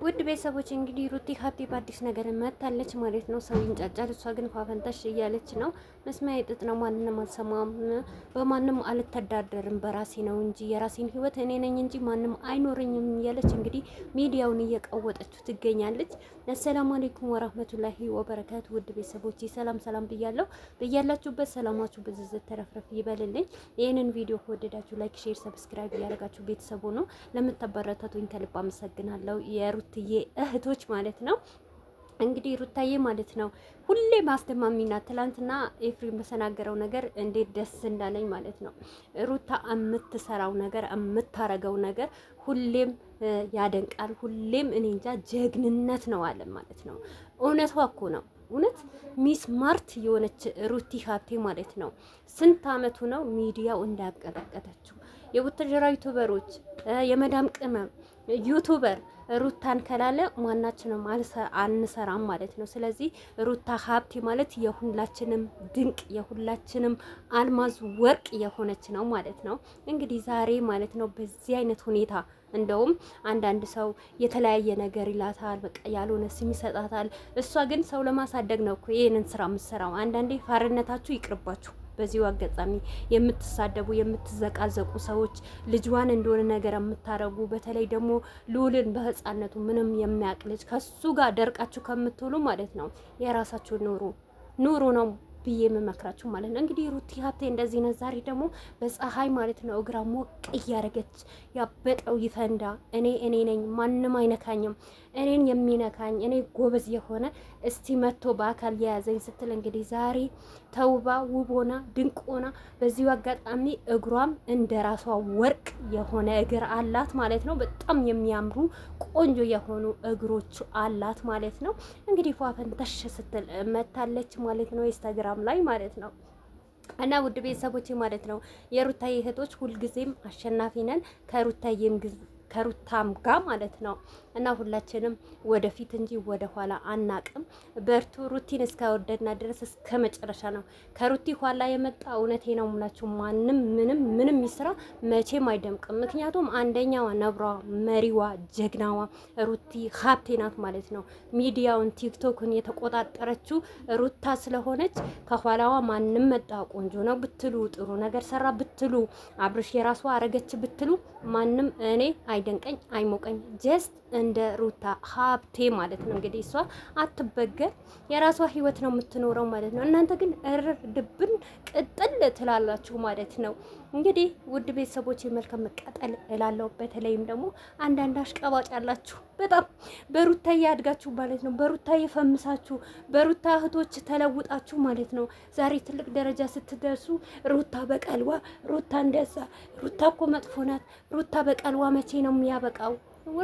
ውድ ቤተሰቦች እንግዲህ ሩቲ ሀብቴ በአዲስ ነገር መታለች ማለት ነው። ሰው ይንጫጫል፣ እሷ ግን ፋፈንታሽ እያለች ነው። መስሚያ ጥጥ ነው፣ ማንንም አልሰማም፣ በማንም አልተዳደርም፣ በራሴ ነው እንጂ የራሴን ህይወት እኔ ነኝ እንጂ ማንም አይኖረኝም እያለች እንግዲህ ሚዲያውን እየቀወጠችው ትገኛለች። አሰላሙ አለይኩም ወራህመቱላሂ ወበረካቱ። ውድ ቤተሰቦች ሰላም ሰላም ብያለሁ። በያላችሁበት ሰላማችሁ ብዝዝት ተረፍረፍ ይበልልኝ። ይህንን ቪዲዮ ከወደዳችሁ ላይክ፣ ሼር፣ ሰብስክራይብ እያደረጋችሁ ቤተሰቡ ነው ለምታበረታቱኝ ከልብ አመሰግናለሁ። የሩትዬ እህቶች ማለት ነው። እንግዲህ ሩታዬ ማለት ነው ሁሌ ማስደማሚና ትላንትና ኤፍሬም በተናገረው ነገር እንዴት ደስ እንዳለኝ ማለት ነው። ሩታ የምትሰራው ነገር የምታረገው ነገር ሁሌም ያደንቃል። ሁሌም እኔ እንጃ ጀግንነት ነው አለ ማለት ነው። እውነቷ እኮ ነው። እውነት ሚስ ማርት የሆነች ሩቲ ሀብቴ ማለት ነው። ስንት አመቱ ነው ሚዲያው እንዳያቀጠቀጠችው የቡታጀራ ዩቱበሮች የመዳም ቅመም ዩቱበር ሩታን ከላለ ማናችንም አንሰራም ማለት ነው። ስለዚህ ሩታ ሀብቴ ማለት የሁላችንም ድንቅ የሁላችንም አልማዝ ወርቅ የሆነች ነው ማለት ነው። እንግዲህ ዛሬ ማለት ነው በዚህ አይነት ሁኔታ እንደውም አንዳንድ ሰው የተለያየ ነገር ይላታል፣ በቃ ያልሆነ ስም ይሰጣታል። እሷ ግን ሰው ለማሳደግ ነው እኮ ይሄንን ስራ የምትሰራው። አንዳንዴ ፋርነታችሁ ይቅርባችሁ። በዚሁ አጋጣሚ የምትሳደቡ የምትዘቃዘቁ ሰዎች ልጅዋን እንደሆነ ነገር የምታረጉ በተለይ ደግሞ ልዑልን በህፃነቱ ምንም የሚያውቅ ልጅ ከሱ ጋር ደርቃችሁ ከምትውሉ ማለት ነው የራሳችሁ ኑሩ ነው ብዬ የምመክራችሁ ማለት ነው። እንግዲህ ሩቲ ሀብቴ እንደዚህ ነው። ዛሬ ደግሞ በፀሐይ ማለት ነው እግራ ሞቅ እያደረገች ያበጠው ይፈንዳ፣ እኔ ነኝ ማንም አይነካኝም፣ እኔን የሚነካኝ እኔ ጎበዝ የሆነ እስቲ መጥቶ በአካል የያዘኝ ስትል እንግዲህ ዛሬ ተውባ ውቦና ድንቆና በዚሁ አጋጣሚ እግሯም እንደ ራሷ ወርቅ የሆነ እግር አላት ማለት ነው። በጣም የሚያምሩ ቆንጆ የሆኑ እግሮች አላት ማለት ነው። እንግዲህ ፏፈንተሽ ስትል መታለች ማለት ነው ኢንስታግራም ላይ ማለት ነው። እና ውድ ቤተሰቦቼ ማለት ነው የሩታዬ እህቶች ሁልጊዜም አሸናፊ ነን ከሩታም ጋር ማለት ነው። እና ሁላችንም ወደፊት እንጂ ወደ ኋላ አናቅም። በርቱ። ሩቲን እስከወደድና ድረስ እስከ መጨረሻ ነው። ከሩቲ ኋላ የመጣ እውነቴ ነው የምላችሁ ማንም ምንም ይስራ መቼም አይደምቅም። ምክንያቱም አንደኛዋ ነብሯ፣ መሪዋ፣ ጀግናዋ ሩቲ ሀብቴ ናት ማለት ነው። ሚዲያውን ቲክቶክን የተቆጣጠረችው ሩታ ስለሆነች ከኋላዋ ማንም መጣ ቆንጆ ነው ብትሉ፣ ጥሩ ነገር ሰራ ብትሉ፣ አብርሽ የራሷ አረገች ብትሉ ማንም እኔ አይደንቀኝ አይሞቀኝ ጀስት እንደ ሩታ ሀብቴ ማለት ነው። እንግዲህ እሷ አትበገር የራሷ ህይወት ነው የምትኖረው ማለት ነው። እናንተ ግን እርር ድብን ቅጥል ትላላችሁ ማለት ነው። እንግዲህ ውድ ቤተሰቦች መልካም መቀጠል እላለሁ። በተለይም ደግሞ አንዳንድ አሽቀባጭ ያላችሁ በጣም በሩታዬ ያድጋችሁ ማለት ነው። በሩታዬ ፈምሳችሁ በሩታ እህቶች ተለውጣችሁ ማለት ነው። ዛሬ ትልቅ ደረጃ ስትደርሱ ሩታ በቀልዋ ሩታ እንደዛ ሩታ እኮ መጥፎ ናት፣ ሩታ በቀልዋ መቼ ነው የሚያበቃው?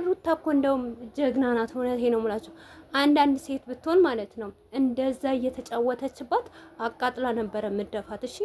ሩታ እኮ እንደውም ጀግና ናት። እውነቴ ነው የምላችሁ። አንዳንድ ሴት ብትሆን ማለት ነው እንደዛ እየተጫወተችባት አቃጥላ ነበረ ምደፋት። እሺ